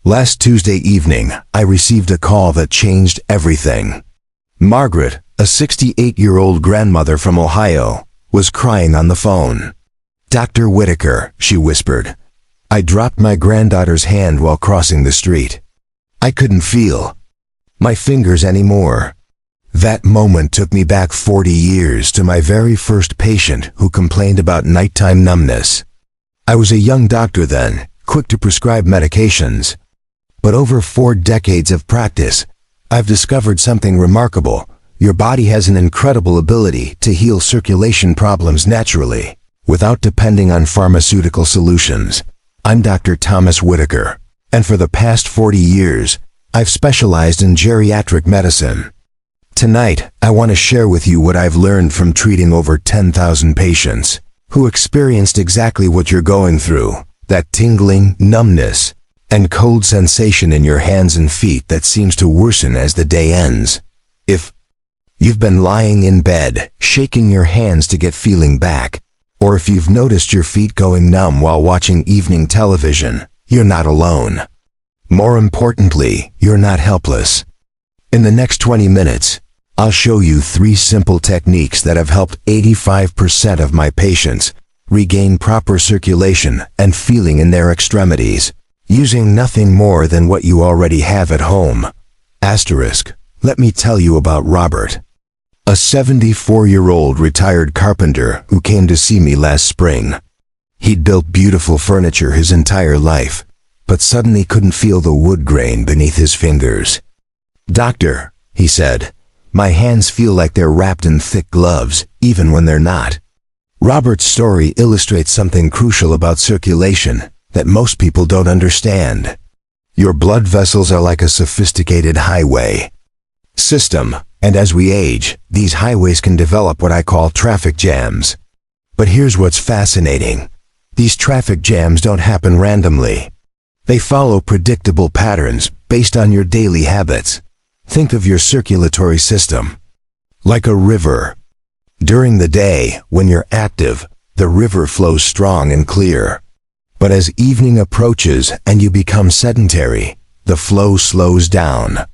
Last Tuesday evening, I received a call that changed everything. Margaret, a 68-year-old grandmother from Ohio, was crying on the phone. "Dr. Whitaker," she whispered. I dropped my granddaughter's hand while crossing the street. I couldn't feel my fingers anymore. That moment took me back 40 years to my very first patient who complained about nighttime numbness. I was a young doctor then, quick to prescribe medications. But over 4 decades of practice, I've discovered something remarkable. Your body has an incredible ability to heal circulation problems naturally, without depending on pharmaceutical solutions. I'm Dr. Thomas Whitaker, and for the past 40 years, I've specialized in geriatric medicine. Tonight, I want to share with you what I've learned from treating over 10,000 patients who experienced exactly what you're going through, that tingling, numbness, and cold sensation in your hands and feet that seems to worsen as the day ends. If you've been lying in bed, shaking your hands to get feeling back, or if you've noticed your feet going numb while watching evening television, you're not alone. More importantly, you're not helpless. In the next 20 minutes, I'll show you 3 simple techniques that have helped 85% of my patients regain proper circulation and feeling in their extremities, using nothing more than what you already have at home. Asterisk, let me tell you about Robert, a 74-year-old retired carpenter who came to see me last spring. He'd built beautiful furniture his entire life, but suddenly couldn't feel the wood grain beneath his fingers. "Doctor," he said, "my hands feel like they're wrapped in thick gloves, even when they're not." Robert's story illustrates something crucial about circulation that most people don't understand. Your blood vessels are like a sophisticated highway system, and as we age, these highways can develop what I call traffic jams. But here's what's fascinating. These traffic jams don't happen randomly. They follow predictable patterns based on your daily habits. Think of your circulatory system like a river. During the day, when you're active, the river flows strong and clear. But as evening approaches and you become sedentary, the flow slows down.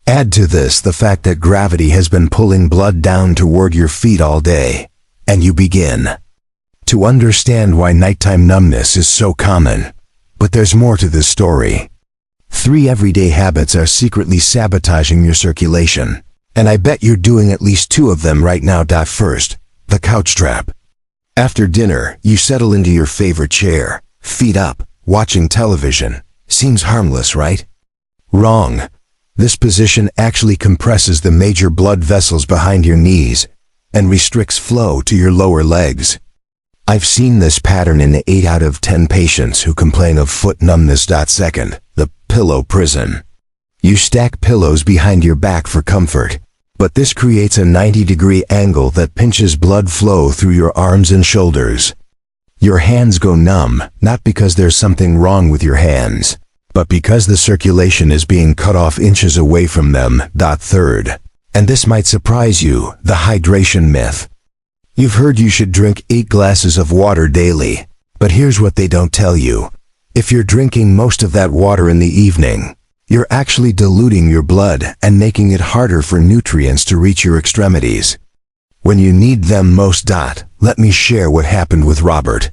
Add to this the fact that gravity has been pulling blood down toward your feet all day, and you begin to understand why nighttime numbness is so common. But there's more to this story. 3 everyday habits are secretly sabotaging your circulation, and I bet you're doing at least 2 of them right now. First, the couch trap. After dinner, you settle into your favorite chair, feet up, watching television. Seems harmless, right? Wrong. This position actually compresses the major blood vessels behind your knees and restricts flow to your lower legs. I've seen this pattern in 8 out of 10 patients who complain of foot numbness. Second, the pillow prison. You stack pillows behind your back for comfort, but this creates a 90-degree angle that pinches blood flow through your arms and shoulders. Your hands go numb, not because there's something wrong with your hands, but because the circulation is being cut off inches away from them. Third, and this might surprise you, the hydration myth. You've heard you should drink 8 glasses of water daily, but here's what they don't tell you. If you're drinking most of that water in the evening, you're actually diluting your blood and making it harder for nutrients to reach your extremities when you need them most. Let me share what happened with Robert.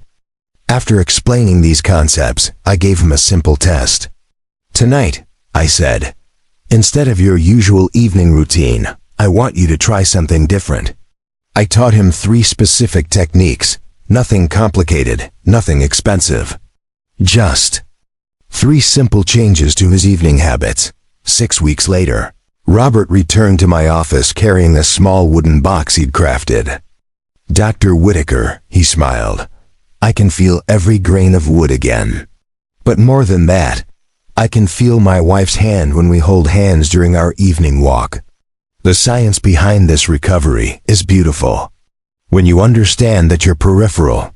After explaining these concepts, I gave him a simple test. "Tonight," I said, "instead of your usual evening routine, I want you to try something different." I taught him 3 specific techniques, nothing complicated, nothing expensive. Just 3 simple changes to his evening habits. 6 weeks later, Robert returned to my office carrying a small wooden box he'd crafted. "Dr. Whitaker," he smiled, "I can feel every grain of wood again. But more than that, I can feel my wife's hand when we hold hands during our evening walk." The science behind this recovery is beautiful. When you understand that your peripheral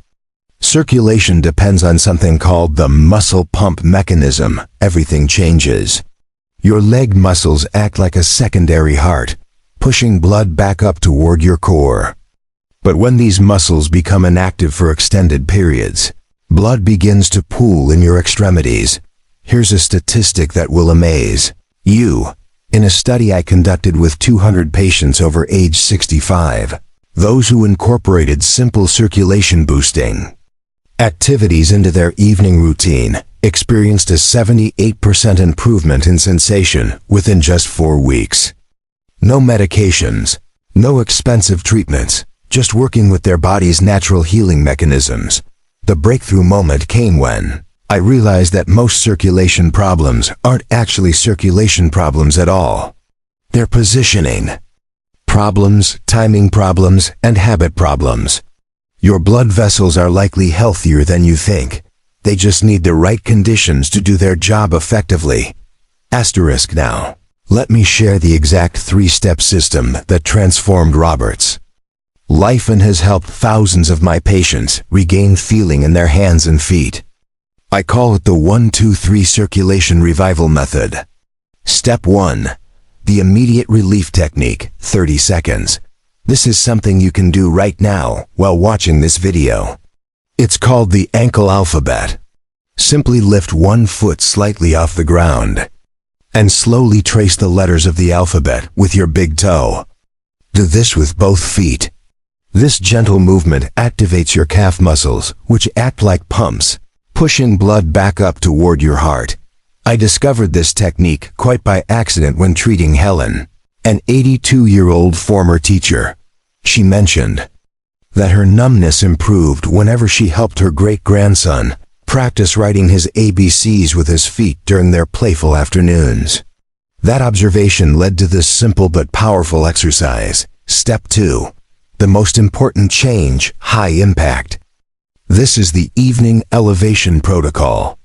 circulation depends on something called the muscle pump mechanism, everything changes. Your leg muscles act like a secondary heart, pushing blood back up toward your core. But when these muscles become inactive for extended periods, blood begins to pool in your extremities, Here's a statistic that will amaze you. In a study I conducted with 200 patients over age 65, those who incorporated simple circulation boosting activities into their evening routine experienced a 78% improvement in sensation within just 4 weeks. No medications, no expensive treatments, just working with their body's natural healing mechanisms. The breakthrough moment came when I realized that most circulation problems aren't actually circulation problems at all. They're positioning problems, timing problems, and habit problems. Your blood vessels are likely healthier than you think. They just need the right conditions to do their job effectively. Asterisk now. Let me share the exact 3-step system that transformed Robert's life and has helped thousands of my patients regain feeling in their hands and feet. I call it the 1-2-3 circulation revival method. Step 1. The immediate relief technique, 30 seconds. This is something you can do right now while watching this video. It's called the ankle alphabet. Simply lift one foot slightly off the ground and slowly trace the letters of the alphabet with your big toe. Do this with both feet. This gentle movement activates your calf muscles, which act like pumps, pushing blood back up toward your heart. I discovered this technique quite by accident when treating Helen, an 82-year-old former teacher. She mentioned that her numbness improved whenever she helped her great-grandson practice writing his ABCs with his feet during their playful afternoons. That observation led to this simple but powerful exercise. Step 2. The most important change, high impact. This is the evening elevation protocol.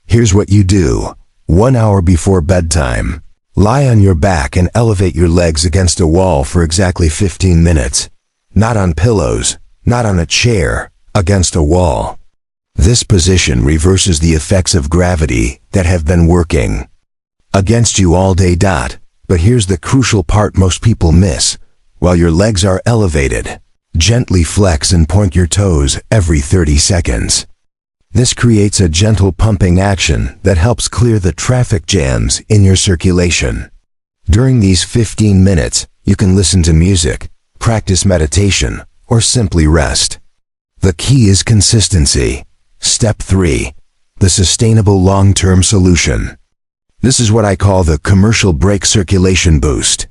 Here's what you do. 1 hour before bedtime, lie on your back and elevate your legs against a wall for exactly 15 minutes. Not on pillows, not on a chair, against a wall. This position reverses the effects of gravity that have been working against you all day. But here's the crucial part most people miss. While your legs are elevated, gently flex and point your toes every 30 seconds. This creates a gentle pumping action that helps clear the traffic jams in your circulation. During these 15 minutes, you can listen to music, practice meditation, or simply rest. The key is consistency. Step 3. The sustainable long-term solution. This is what I call the commercial break circulation boost.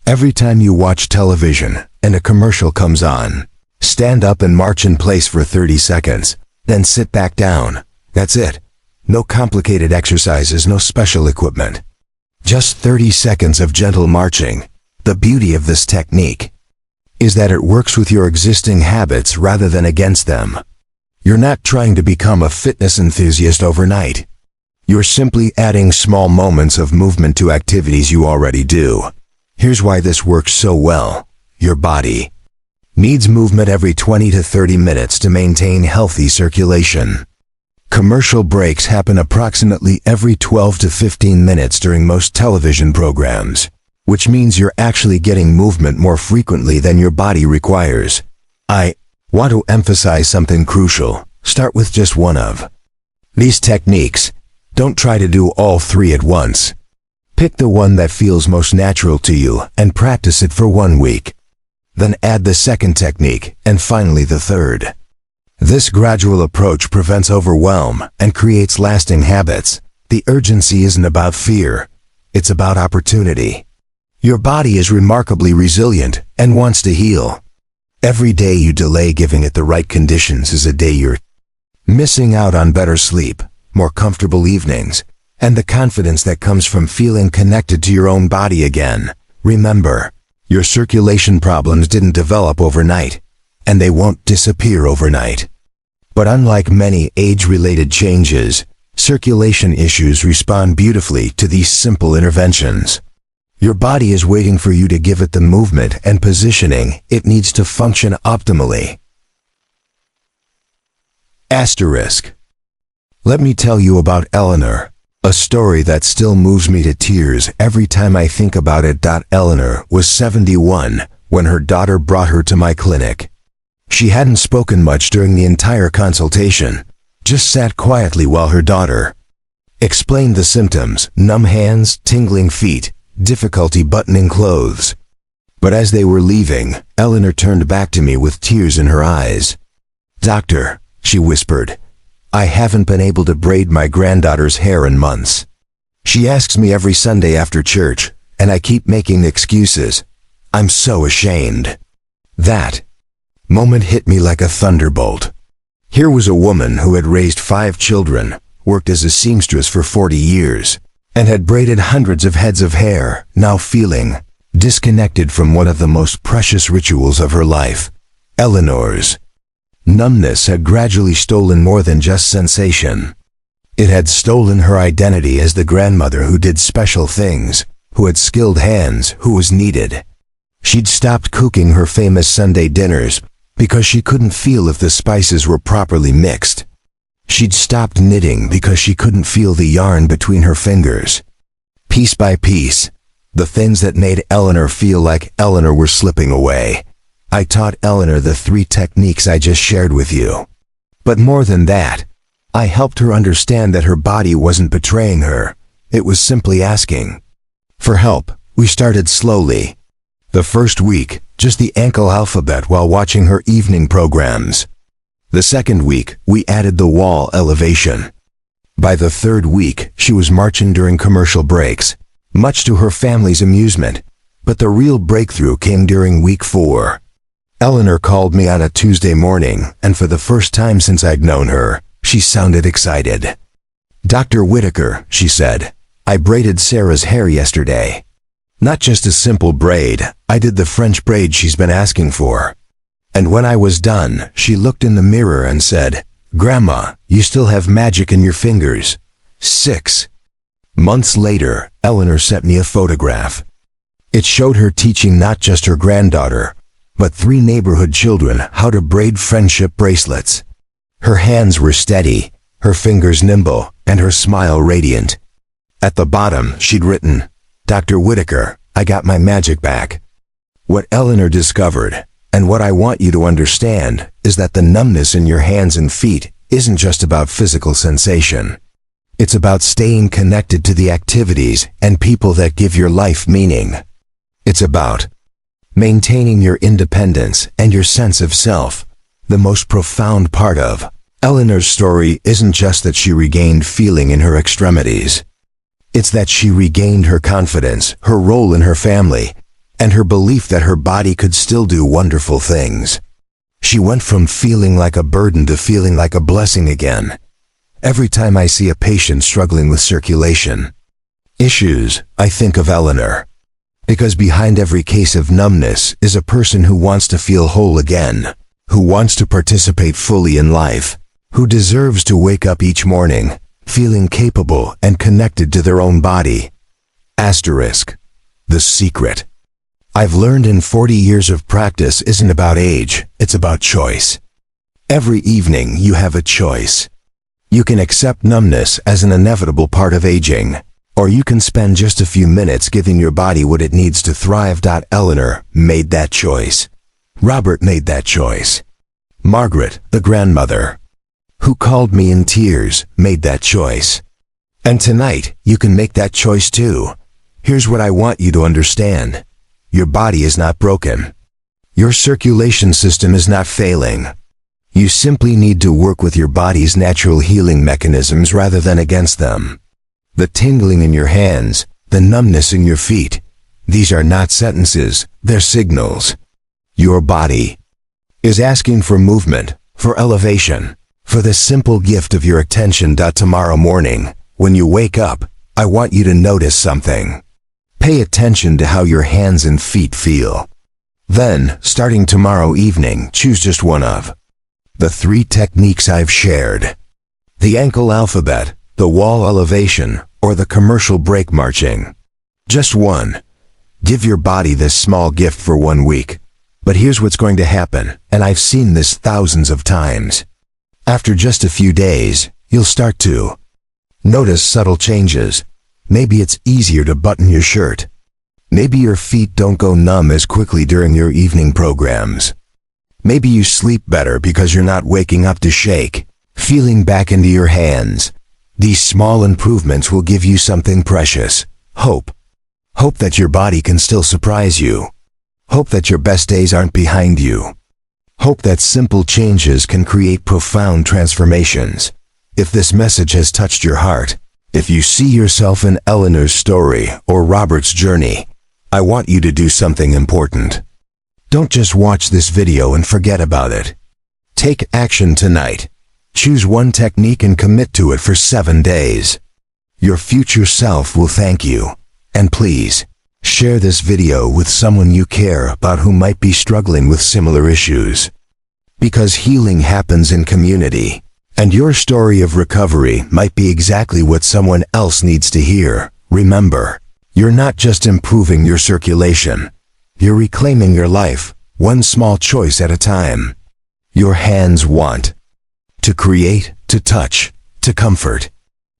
Every time you watch television and a commercial comes on, stand up and march in place for 30 seconds, then sit back down. That's it. No complicated exercises, no special equipment. Just 30 seconds of gentle marching. The beauty of this technique is that it works with your existing habits rather than against them. You're not trying to become a fitness enthusiast overnight. You're simply adding small moments of movement to activities you already do. Here's why this works so well. Your body needs movement every 20 to 30 minutes to maintain healthy circulation. Commercial breaks happen approximately every 12 to 15 minutes during most television programs, which means you're actually getting movement more frequently than your body requires. I want to emphasize something crucial. Start with just one of these techniques. Don't try to do all 3 at once. Pick the one that feels most natural to you and practice it for 1 week. Then add the second technique and finally the third. This gradual approach prevents overwhelm and creates lasting habits. The urgency isn't about fear. It's about opportunity. Your body is remarkably resilient and wants to heal. Every day you delay giving it the right conditions is a day you're missing out on better sleep, more comfortable evenings, and the confidence that comes from feeling connected to your own body again. Remember, your circulation problems didn't develop overnight, and they won't disappear overnight. But unlike many age-related changes, circulation issues respond beautifully to these simple interventions. Your body is waiting for you to give it the movement and positioning it needs to function optimally. Asterisk. Let me tell you about Eleanor, a story that still moves me to tears every time I think about it. Eleanor was 71 when her daughter brought her to my clinic. She hadn't spoken much during the entire consultation, just sat quietly while her daughter Explained the symptoms: numb hands, tingling feet, difficulty buttoning clothes. But as they were leaving, Eleanor turned back to me with tears in her eyes. "Doctor," she whispered, "I haven't been able to braid my granddaughter's hair in months. She asks me every Sunday after church, and I keep making excuses. I'm so ashamed." That moment hit me like a thunderbolt. Here was a woman who had raised 5 children, worked as a seamstress for 40 years, and had braided hundreds of heads of hair, now feeling disconnected from one of the most precious rituals of her life. Eleanor's numbness had gradually stolen more than just sensation. It had stolen her identity as the grandmother who did special things, who had skilled hands, who was needed. She'd stopped cooking her famous Sunday dinners because she couldn't feel if the spices were properly mixed. She'd stopped knitting because she couldn't feel the yarn between her fingers. Piece by piece, the things that made Eleanor feel like Eleanor were slipping away. I taught Eleanor the 3 techniques I just shared with you. But more than that, I helped her understand that her body wasn't betraying her. It was simply asking for help. We started slowly. The first week, just the ankle alphabet while watching her evening programs. The second week, we added the wall elevation. By the third week, she was marching during commercial breaks, much to her family's amusement. But the real breakthrough came during week 4. Eleanor called me on a Tuesday morning, and for the first time since I'd known her, she sounded excited. "Dr. Whitaker," she said, "I braided Sarah's hair yesterday. Not just a simple braid, I did the French braid she's been asking for. And when I was done, she looked in the mirror and said, 'Grandma, you still have magic in your fingers.'" 6 months later, Eleanor sent me a photograph. It showed her teaching not just her granddaughter, but 3 neighborhood children how to braid friendship bracelets. Her hands were steady, her fingers nimble, and her smile radiant. At the bottom, she'd written, "Dr. Whitaker, I got my magic back." What Eleanor discovered, and what I want you to understand, is that the numbness in your hands and feet isn't just about physical sensation. It's about staying connected to the activities and people that give your life meaning. It's about maintaining your independence and your sense of self. The most profound part of Eleanor's story isn't just that she regained feeling in her extremities. It's that she regained her confidence, her role in her family, and her belief that her body could still do wonderful things. She went from feeling like a burden to feeling like a blessing again. Every time I see a patient struggling with circulation issues, I think of Eleanor. Because behind every case of numbness is a person who wants to feel whole again, who wants to participate fully in life, who deserves to wake up each morning feeling capable and connected to their own body. Asterisk. The secret I've learned in 40 years of practice isn't about age, it's about choice. Every evening you have a choice. You can accept numbness as an inevitable part of aging, or you can spend just a few minutes giving your body what it needs to thrive. Eleanor made that choice. Robert made that choice. Margaret, the grandmother, who called me in tears, made that choice. And tonight, you can make that choice too. Here's what I want you to understand. Your body is not broken. Your circulation system is not failing. You simply need to work with your body's natural healing mechanisms rather than against them. The tingling in your hands, the numbness in your feet, these are not sentences, they're signals. Your body is asking for movement, for elevation, for the simple gift of your attention. Tomorrow morning, when you wake up, I want you to notice something. Pay attention to how your hands and feet feel. Then, starting tomorrow evening, choose just one of the 3 techniques I've shared. The ankle alphabet, the wall elevation, or the commercial break marching. Just one. Give your body this small gift for 1 week. But here's what's going to happen, and I've seen this thousands of times. After just a few days, you'll start to notice subtle changes. Maybe it's easier to button your shirt. Maybe your feet don't go numb as quickly during your evening programs. Maybe you sleep better because you're not waking up to shake, feeling back into your hands. These small improvements will give you something precious: hope. Hope that your body can still surprise you. Hope that your best days aren't behind you. Hope that simple changes can create profound transformations. If this message has touched your heart, if you see yourself in Eleanor's story or Robert's journey, I want you to do something important. Don't just watch this video and forget about it. Take action tonight. Choose one technique and commit to it for 7 days. Your future self will thank you. And please, share this video with someone you care about who might be struggling with similar issues. Because healing happens in community, and your story of recovery might be exactly what someone else needs to hear. Remember, you're not just improving your circulation. You're reclaiming your life, one small choice at a time. Your hands want to create, to touch, to comfort.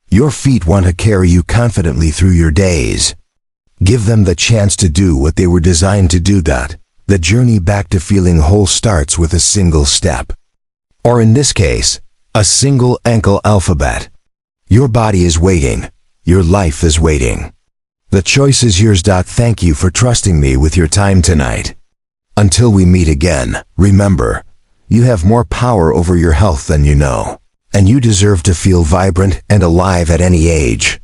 Your feet want to carry you confidently through your days. Give them the chance to do what they were designed to do. That the journey back to feeling whole starts with a single step. Or in this case, a single ankle alphabet. Your body is waiting. Your life is waiting. The choice is yours. Thank you for trusting me with your time tonight. Until we meet again, remember, you have more power over your health than you know, and you deserve to feel vibrant and alive at any age.